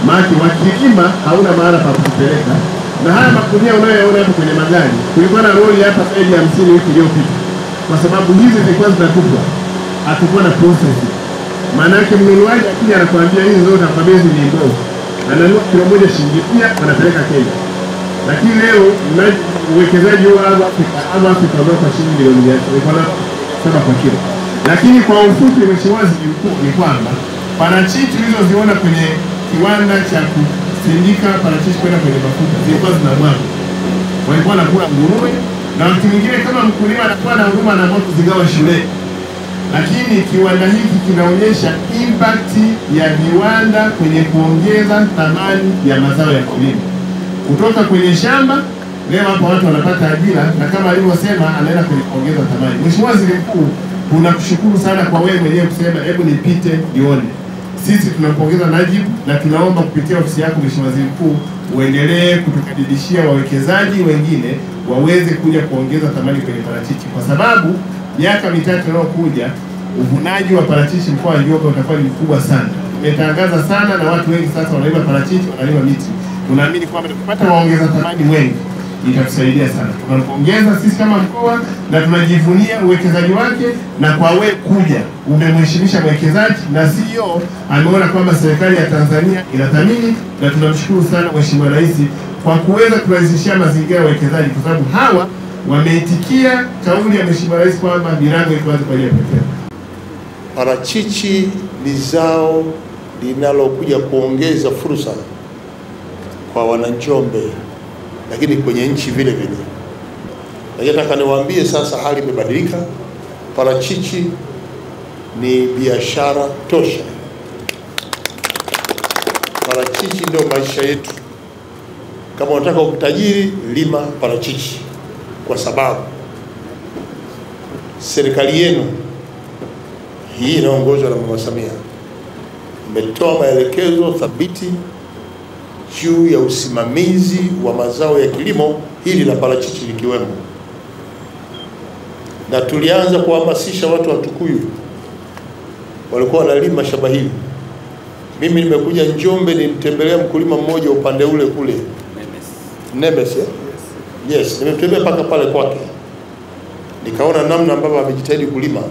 Maana wakilima hauna mahala pa kupeleka. Na haya makunia unayoona hapo kwenye magari, kulikuwa na lori hapa zaidi ya 50 wiki iliyopita. Kwa sababu hizi zilikuwa zinatupwa. Hatukuwa na process. Maana yake mnunuaji akija anakuambia hizi zote kabezi ni mbovu. Ananunua kilo moja shilingi 100 anapeleka Kenya. Lakini leo uwekezaji wa Afrika ndio kwa shilingi milioni 7 kwa kilo. Lakini kwa ufupi Mheshimiwa Waziri Mkuu ni kwamba parachichi tulizoziona kwenye kiwanda cha kusindika parachichi kwenda kwenye mafuta zilikuwa zinamwaga. Walikuwa wanakula nguruwe na mtu mwingine kama mkulima anakuwa na huruma na moto zigawa shule. Lakini kiwanda hiki kinaonyesha impact ya viwanda kwenye kuongeza thamani ya mazao ya kilimo. Kutoka kwenye shamba, leo hapa watu wanapata ajira na kama alivyosema anaenda kwenye kuongeza thamani. Mheshimiwa Waziri Mkuu, tunakushukuru sana kwa wewe mwenyewe kusema hebu nipite nione. Sisi tunampongeza Najib na tunaomba kupitia ofisi yako Mheshimiwa Waziri Mkuu uendelee kutukadidishia wawekezaji wengine waweze kuja kuongeza thamani kwenye parachichi, kwa sababu miaka mitatu inayokuja uvunaji wa parachichi mkoa wa Njombe utakuwa ni mkubwa sana. Tumetangaza sana na watu wengi sasa wanalima parachichi, wanalima miti. Tunaamini kwamba tukipata waongeza thamani wengi itatusaidia sana. Tunampongeza sisi kama mkoa na tunajivunia uwekezaji wake, na kwa wewe kuja umemheshimisha mwekezaji na CEO ameona kwamba serikali ya Tanzania inathamini, na tunamshukuru sana Mheshimiwa Rais kwa kuweza kurahisishia mazingira ya uwekezaji, kwa sababu hawa wameitikia kauli ya Mheshimiwa Rais kwamba milango iko wazi kwa ajili ya pekee. Parachichi ni zao linalokuja kuongeza fursa kwa Wananjombe, lakini kwenye nchi vile vile. Lakini nataka niwaambie sasa hali imebadilika. Parachichi ni biashara tosha. Parachichi ndio maisha yetu. Kama unataka utajiri, lima parachichi, kwa sababu serikali yenu hii inaongozwa na Mama Samia imetoa maelekezo thabiti juu ya usimamizi wa mazao ya kilimo, hili la parachichi likiwemo. Na tulianza kuhamasisha watu wa Tukuyu walikuwa wanalima shamba hili. Mimi nimekuja Njombe, nimtembelea mkulima mmoja upande ule kule Nemes. Yes, nimemtembea paka pale kwake. Nikaona namna ambavyo amejitahidi kulima,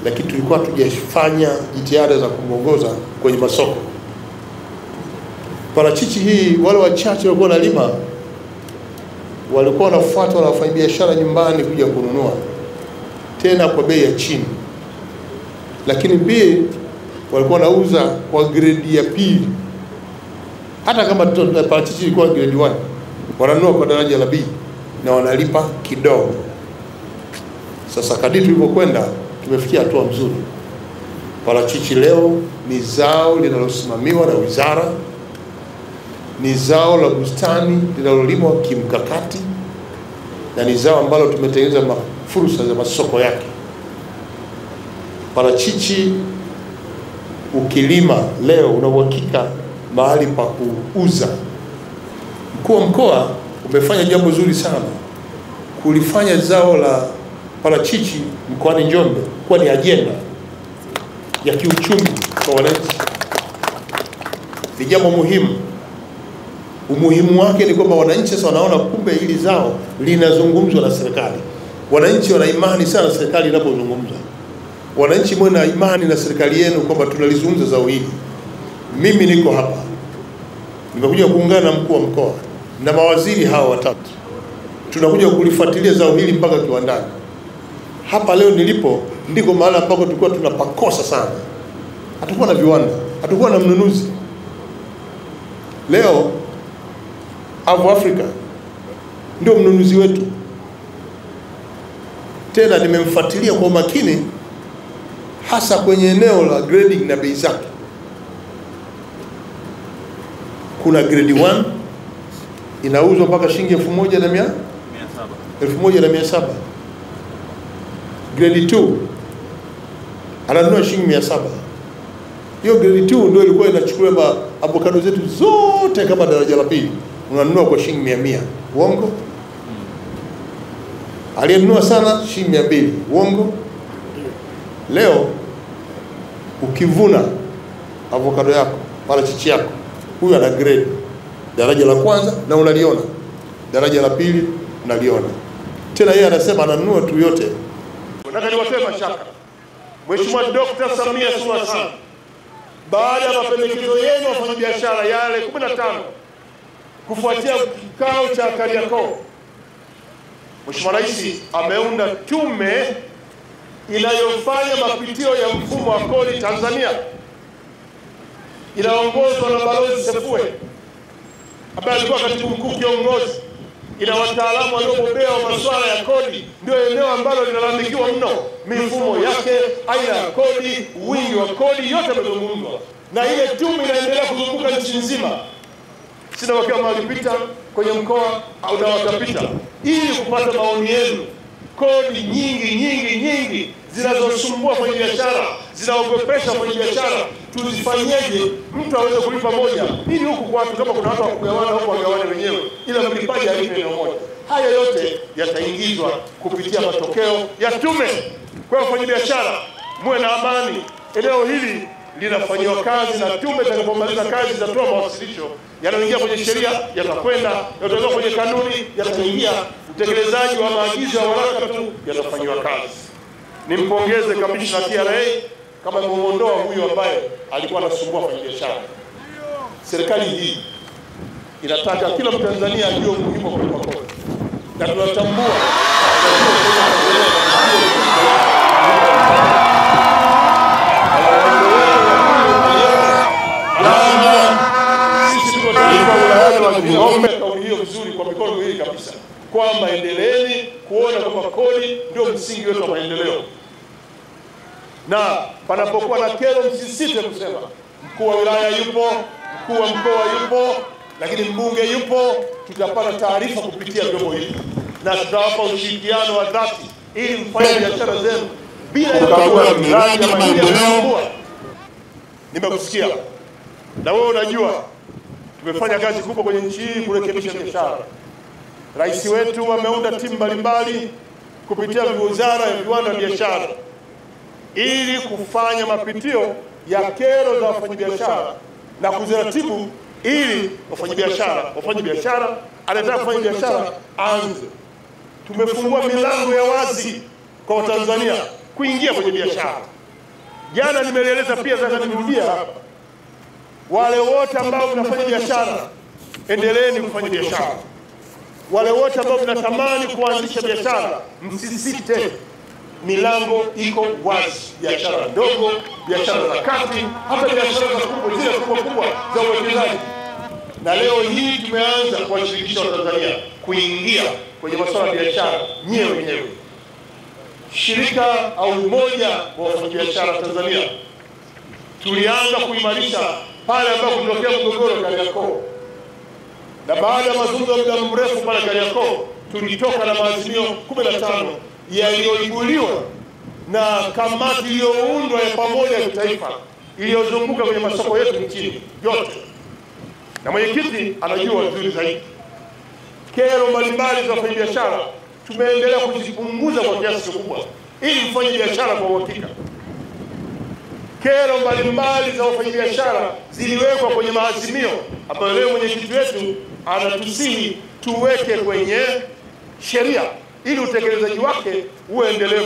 lakini tulikuwa tujafanya jitihada za kumongoza kwenye masoko. Parachichi hii wale wachache walikuwa wanalima walikuwa wanafuata na wafanyabiashara nyumbani kuja kununua tena kwa bei ya chini, lakini pia walikuwa wanauza kwa grade ya pili. Hata kama parachichi ilikuwa grade 1 wananunua kwa daraja la B na wanalipa kidogo. Sasa kadiri tulivyokwenda tumefikia hatua nzuri. Parachichi leo ni zao linalosimamiwa na wizara, ni zao la bustani linalolimwa kimkakati, na ni zao ambalo tumetengeneza fursa za masoko yake. Parachichi ukilima leo una uhakika mahali pa kuuza. Mkuu wa mkoa umefanya jambo zuri sana kulifanya zao la parachichi mkoani Njombe kuwa ni ajenda ya kiuchumi kwa wananchi. Ni jambo muhimu. Umuhimu wake ni kwamba wananchi sasa wanaona kumbe hili zao linazungumzwa na serikali. Wananchi wana imani sana serikali inapozungumza. Wananchi mwe na imani na serikali yenu kwamba tunalizungumza zao hili. Mimi niko hapa, nimekuja kuungana na mkuu wa mkoa na mawaziri hawa watatu. Tunakuja kulifuatilia zao hili mpaka kiwandani. Hapa leo nilipo ndiko mahali ambako tulikuwa tunapakosa sana. Hatakuwa na viwanda, hatakuwa na mnunuzi. Leo Africa ndio mnunuzi wetu. Tena nimemfuatilia kwa makini hasa kwenye eneo la grading na bei zake. Kuna grade 1 inauzwa mpaka shilingi 1,700. Grade 2 ananunua shilingi 700. Hiyo grade 2 ndio ilikuwa inachukua avocado zetu zote kama daraja la pili. Unanunua kwa shilingi 100. Uongo? Aliyenunua sana shilingi 200. Uongo? Leo ukivuna avocado yako, parachichi yako, huyu ana grade daraja la kwanza na unaliona, daraja la pili unaliona. Tena yeye anasema ananunua tu yote. Nataka niwatoe mashaka. Mheshimiwa Dr. Samia Suluhu Hassan, baada ya mapendekezo yenu wafanyabiashara yale 15 kufuatia kikao cha Kariakoo, Mheshimiwa Rais ameunda tume inayofanya mapitio ya mfumo wa kodi Tanzania, inaongozwa na Balozi Sefue ambaye alikuwa katibu mkuu kiongozi. Ina wataalamu waliobobea wa masuala ya kodi. Ndio eneo ambalo linalalamikiwa mno, mifumo yake, aina ya kodi, wingi wa kodi, yote yamezungumzwa, na ile tume inaendelea kuzunguka nchi nzima. Sina wakiwa walipita kwenye mkoa au na watapita, ili kupata maoni yenu. Kodi nyingi zinazosumbua wafanyabiashara, zinaogopesha wafanyabiashara, tuzifanyeje mtu aweze kulipa moja, ili huku kwa watu kama kuna watu wa kugawana huko wagawane wenyewe, ila mlipaji alipe eneo moja. Haya yote yataingizwa kupitia matokeo ya tume. Kwa wafanyabiashara, muwe na amani. Eneo hili linafanywa kazi na tume. Itakapomaliza kazi itatoa mawasilisho yanayoingia kwenye sheria, yatakwenda yatatoka kwenye kanuni, yataingia utekelezaji wa maagizo ya waraka tu, yatafanywa kazi. Nimpongeze kamishna TRA kama muondoa huyo ambaye alikuwa anasumbua wafanyabiashara. Serikali hii inataka kila Mtanzania ajue umuhimu wa kulipa kodi, na tunatambua kauli hiyo vizuri kwa mikono miwili kabisa, kwamba endeleeni kuona kwamba kodi ndio msingi wetu wa maendeleo, na panapokuwa na kero msisite kusema. Mkuu wa wilaya yupo, mkuu wa mkoa yupo, lakini mbunge yupo. Tutapata taarifa kupitia vyombo hivi na tutawapa ushirikiano wa dhati ili mfanye biashara zenu bila kukagua miradi ya maendeleo. Nimekusikia na wewe unajua tumefanya kazi kubwa kwenye nchi hii kurekebisha biashara. Rais wetu ameunda timu mbalimbali kupitia wizara ya viwanda na biashara ili kufanya mapitio ya kero za wafanyabiashara na kuziratibu, ili wafanyabiashara anataka kufanya biashara anze. Tumefungua milango ya wazi kwa Watanzania kuingia kwenye biashara. Jana nimeeleza pia, sasa nirudia hapa, wale wote ambao mnafanya biashara, endeleeni kufanya biashara. Wale wote ambao mnatamani kuanzisha biashara, msisite, milango iko wazi. Biashara ndogo, biashara za kati, hata biashara za kubwa, zile kubwa za uwekezaji. Na leo hii tumeanza kuwashirikisha Watanzania kuingia kwenye masuala ya biashara nyewe wenyewe. Shirika au umoja wa wafanyabiashara Tanzania tulianza kuimarisha pale ambapo kulitokea mgogoro Kariakoo, na baada ya mazungumzo ya muda mrefu pale Kariakoo tulitoka na maazimio 15 yaliyoibuliwa na kamati iliyoundwa ya pamoja ya kitaifa iliyozunguka kwenye masoko yetu nchini yote, na mwenyekiti anajua vizuri zaidi. Kero mbalimbali za wafanyabiashara tumeendelea kuzipunguza kwa kiasi kikubwa ili mfanye biashara kwa uhakika. Kero mbalimbali za wafanyabiashara ziliwekwa kwenye maazimio ambayo leo mwenyekiti wetu anatusihi tuweke kwenye sheria ili utekelezaji wake uendelee.